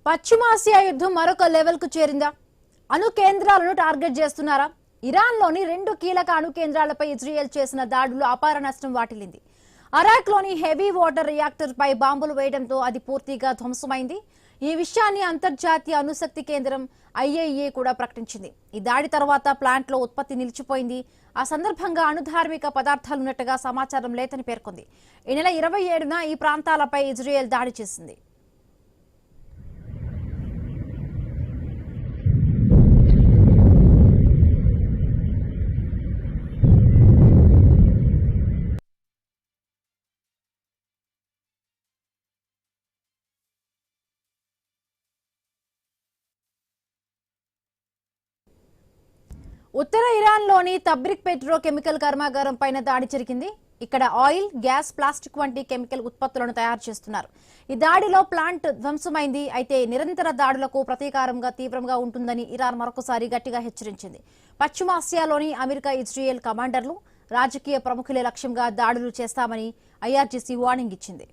పశ్చిమాసియా యుద్ధం మరొక లెవెల్ కు చేరిందా? అణు కేంద్రాలను టార్గెట్ చేస్తున్నారా? ఇరాన్లోని 2 కీలక అణు కేంద్రాలపై ఇజ్రాయెల్ చేసిన దాడులు అపార నష్టం వాటిల్లింది. అరాక్లోని హెవీ వాటర్ రియాక్టర్ పై బాంబులు వేయడంతో అది పూర్తిగా ధ్వంసమైంది. ఈ విషయాన్ని అంతర్జాతీయ అణుశక్తి కేంద్రం IAEA కూడా ప్రకటించింది. ఈ దాడి తర్వాత ప్లాంట్లో ఉత్పత్తి నిలిచిపోయింది. ఆ సందర్భంగా అణుధార్మిక పదార్థాలున్నట్టుగా సమాచారం లేదని పేర్కొంది. ఈ నెల 27న ఈ ప్రాంతాలపై ఇజ్రాయెల్ దాడి చేసింది. ఉత్తర ఇరాన్లోని తబ్రిక్ పెట్రోకెమికల్ కర్మాగారం పైన దాడి జరిగింది. ఇక్కడ ఆయిల్, గ్యాస్, ప్లాస్టిక్ వంటి కెమికల్ ఉత్పత్తులను తయారు చేస్తున్నారు. ఈ దాడిలో ప్లాంట్ ధ్వంసమైంది. అయితే నిరంతర దాడులకు ప్రతీకారంగా తీవ్రంగా ఉంటుందని ఇరాన్ మరొకసారి గట్టిగా హెచ్చరించింది. పశ్చిమాసియాలోని అమెరికా, ఇజ్రాయెల్ కమాండర్లు, రాజకీయ ప్రముఖులే లక్ష్యంగా దాడులు చేస్తామని IRGC వార్నింగ్ ఇచ్చింది.